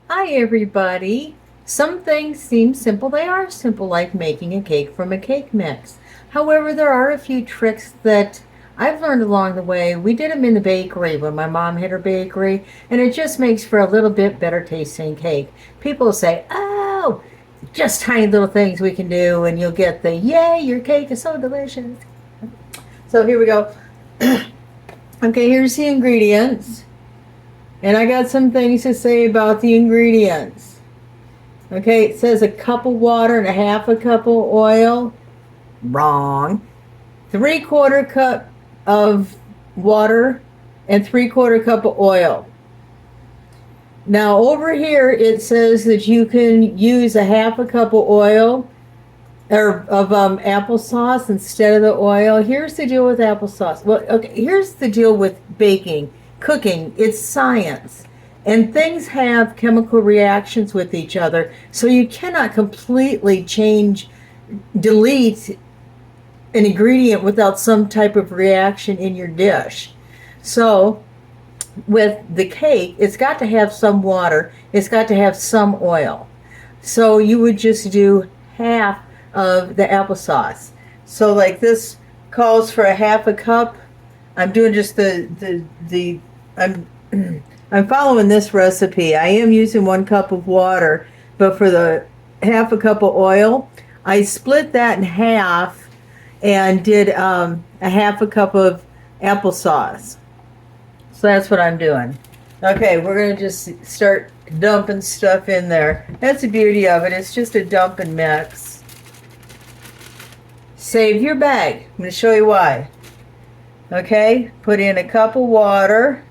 Hi, everybody. Some things seem simple. They are simple, like making a cake from a cake mix. However, there are a few tricks that I've learned along the way. We did them in the bakery when my mom had her bakery, and it just makes for a little bit better tasting cake. People say, oh, just tiny little things we can do, and you'll get the yay, your cake is so delicious. So here we go. Okay, here's the ingredients. And I got some things to say about the ingredients. Okay, it says a cup of water and a half a cup of oil. Wrong. 3/4 cup of water and 3/4 cup of oil. Now over here it says that you can use a half a cup of oil or of applesauce instead of the oil. Here's the deal with applesauce. Well, okay, here's the deal with baking, cooking. It's science. And things have chemical reactions with each other, so you cannot completely delete an ingredient without some type of reaction in your dish. So with the cake, it's got to have some water, it's got to have some oil. So you would just do half of the applesauce. So like this calls for a half a cup. I'm doing just I'm I'm following this recipe. I am using 1 cup of water, but for the half a cup of oil, I split that in half and did a half a cup of applesauce. So that's what I'm doing. Okay, we're going to just start dumping stuff in there. That's the beauty of it. It's just a dump and mix. Save your bag. I'm going to show you why. Okay, put in a cup of water,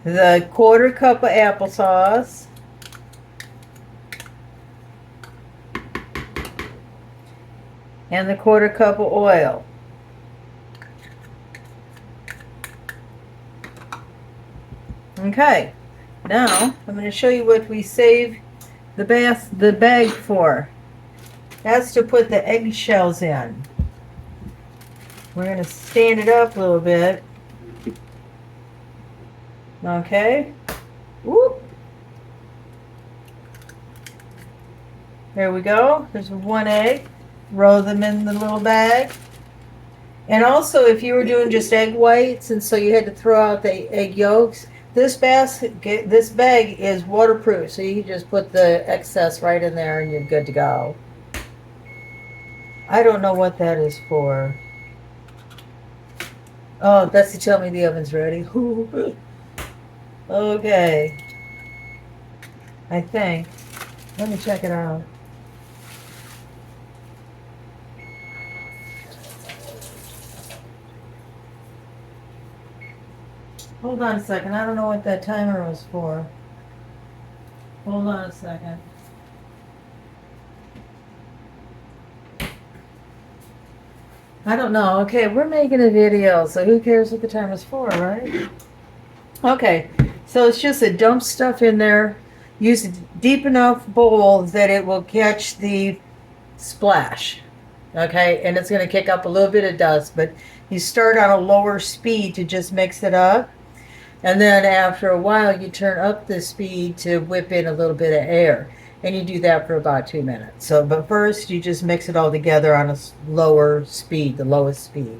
the 1/4 cup of applesauce, and the 1/4 cup of oil. Okay, now I'm going to show you what we save the bag for. That's to put the eggshells in. We're going to stand it up a little bit. Okay. Whoop. There we go. There's 1 egg. Throw them in the little bag. And also, if you were doing just egg whites and so you had to throw out the egg yolks, this bag is waterproof, so you can just put the excess right in there and you're good to go. I don't know what that is for. Oh, that's to tell me the oven's ready. Okay. I think. Let me check it out. Hold on a second. I don't know what that timer was for. Hold on a second. I don't know. Okay, we're making a video, so who cares what the timer's for, right? Okay, so it's just to dump stuff in there. Use a deep enough bowl that it will catch the splash. Okay, and it's going to kick up a little bit of dust, but you start on a lower speed to just mix it up. And then after a while, you turn up the speed to whip in a little bit of air. And you do that for about 2 minutes. So, but first, you just mix it all together on a lower speed, the lowest speed.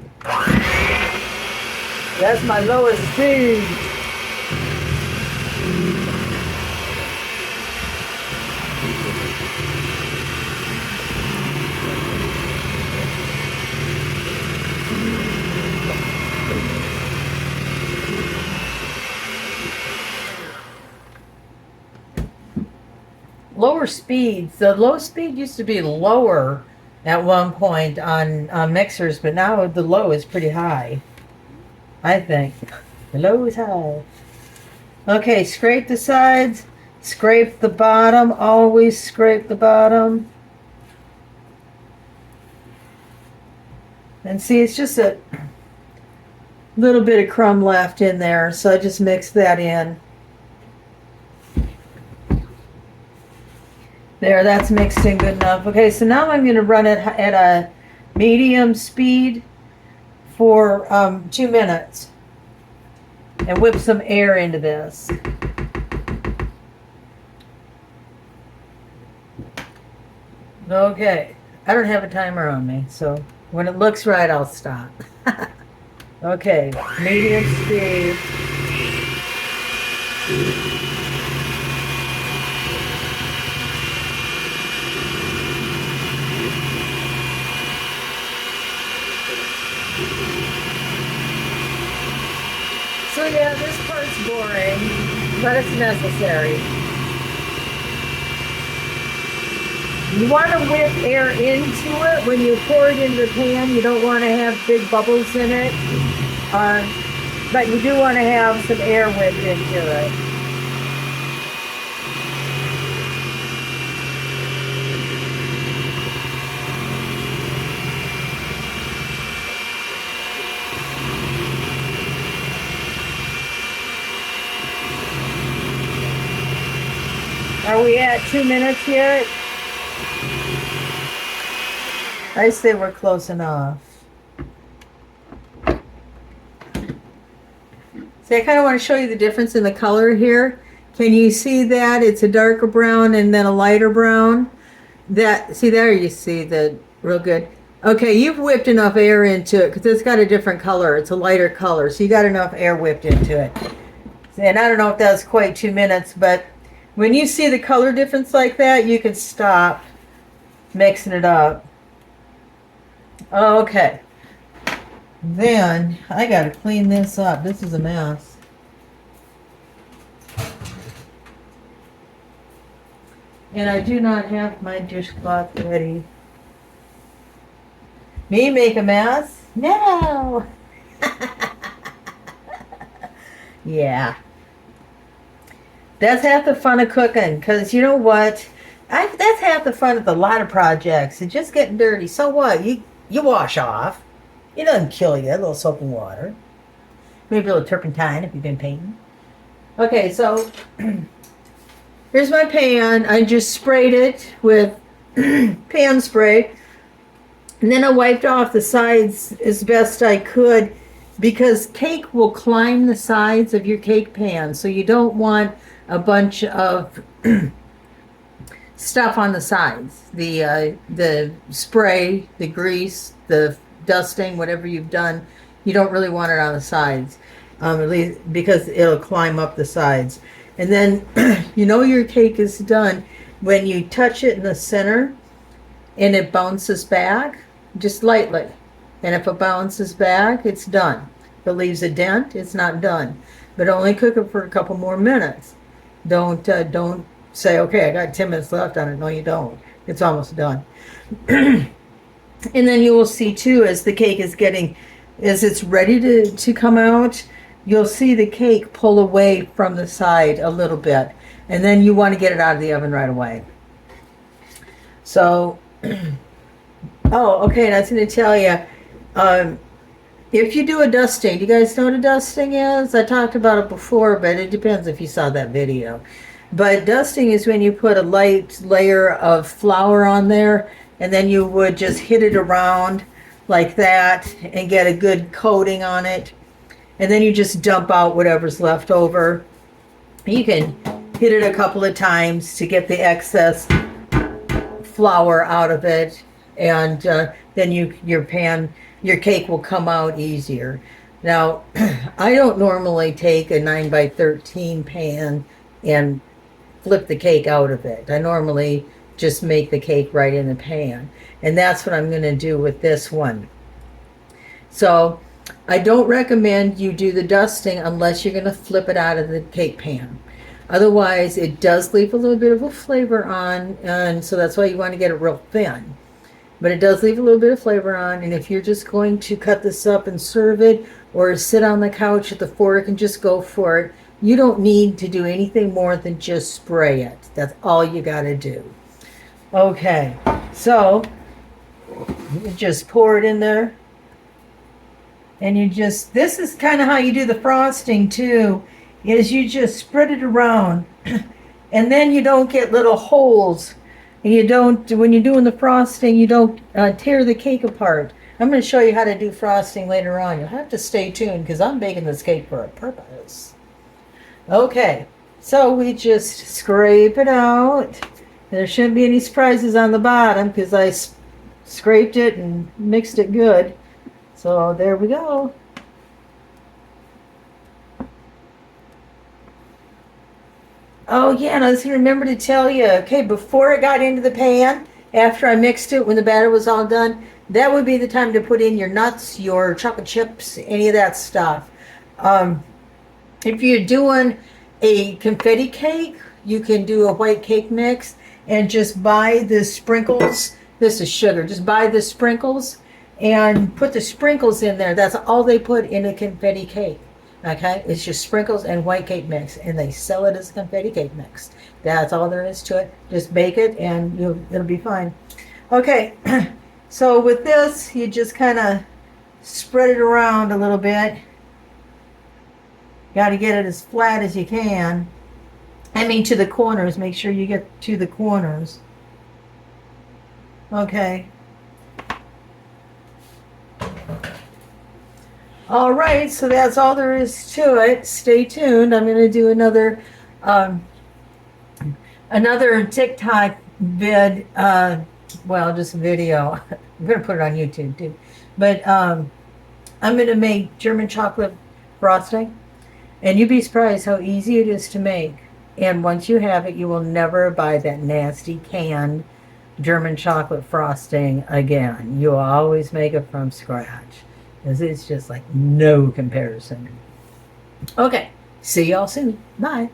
That's my lowest speed. Lower speeds. The low speed used to be lower at one point on mixers, but now the low is pretty high. I think the low is high. Okay, scrape the sides, scrape the bottom. Always scrape the bottom. And see, it's just a little bit of crumb left in there, so I just mix that in. There, that's mixed in good enough. Okay, so now I'm going to run it at a medium speed for 2 minutes. and whip some air into this. Okay, I don't have a timer on me, so when it looks right, I'll stop. Okay, medium speed. So yeah, this part's boring, but it's necessary. You want to whip air into it when you pour it into the pan. You don't want to have big bubbles in it, but you do want to have some air whipped into it. Are we at 2 minutes yet? I say we're close enough. See, I kind of want to show you the difference in the color here. Can you see that? It's a darker brown and then a lighter brown. See there, you see the real good. Okay, you've whipped enough air into it because it's got a different color. It's a lighter color, so you got enough air whipped into it. And I don't know if that was quite 2 minutes, but when you see the color difference like that, you can stop mixing it up. Okay. Then I got to clean this up. This is a mess. And I do not have my dishcloth ready. Me make a mess? No. Yeah. That's half the fun of cooking, because you know what? That's half the fun of a lot of projects. It's just getting dirty. So what? You wash off. It doesn't kill you. A little soap and water. Maybe a little turpentine if you've been painting. Okay, so here's my pan. I just sprayed it with pan spray. And then I wiped off the sides as best I could, because cake will climb the sides of your cake pan. So you don't want a bunch of stuff on the sides. The spray, the grease, the dusting, whatever you've done, you don't really want it on the sides, at least because it'll climb up the sides. And then you know your cake is done when you touch it in the center and it bounces back just lightly. And if it bounces back, it's done. If it leaves a dent, it's not done. But only cook it for a couple more minutes. Don't say, okay, I got 10 minutes left on it. No, you don't. It's almost done. And then you will see too, as the cake is as it's ready to come out, you'll see the cake pull away from the side a little bit. And then you want to get it out of the oven right away. So, oh, okay, and I was going to tell you, if you do a dusting, do you guys know what a dusting is? I talked about it before, but it depends if you saw that video. But dusting is when you put a light layer of flour on there, and then you would just hit it around like that and get a good coating on it. And then you just dump out whatever's left over. You can hit it a couple of times to get the excess flour out of it, and then your cake will come out easier. Now, I don't normally take a 9x13 pan and flip the cake out of it. I normally just make the cake right in the pan. And that's what I'm going to do with this one. So I don't recommend you do the dusting unless you're going to flip it out of the cake pan. Otherwise, it does leave a little bit of a flavor on, and so that's why you want to get it real thin. But it does leave a little bit of flavor on, and if you're just going to cut this up and serve it, or sit on the couch at the fork and just go for it, you don't need to do anything more than just spray it. That's all you got to do. Okay, so you just pour it in there, and this is kind of how you do the frosting too, is you just spread it around, and then you don't get little holes. And when you're doing the frosting, you don't tear the cake apart. I'm going to show you how to do frosting later on. You'll have to stay tuned because I'm baking this cake for a purpose. Okay, so we just scrape it out. There shouldn't be any surprises on the bottom because I scraped it and mixed it good. So there we go. Oh yeah, and I was going to remember to tell you, okay, before it got into the pan, after I mixed it, when the batter was all done, that would be the time to put in your nuts, your chocolate chips, any of that stuff. If you're doing a confetti cake, you can do a white cake mix and just buy the sprinkles. This is sugar. Just buy the sprinkles and put the sprinkles in there. That's all they put in a confetti cake. Okay, it's just sprinkles and white cake mix, and they sell it as a confetti cake mix. That's all there is to it. Just bake it, and it'll be fine. Okay, so with this, you just kind of spread it around a little bit. Got to get it as flat as you can. I mean, to the corners. Make sure you get to the corners. Okay. All right, so that's all there is to it. Stay tuned. I'm going to do another TikTok vid. Well, just video. I'm going to put it on YouTube too. But I'm going to make German chocolate frosting, and you'd be surprised how easy it is to make. And once you have it, you will never buy that nasty canned German chocolate frosting again. You will always make it from scratch. Because it's just like no comparison. Okay, see y'all soon. Bye.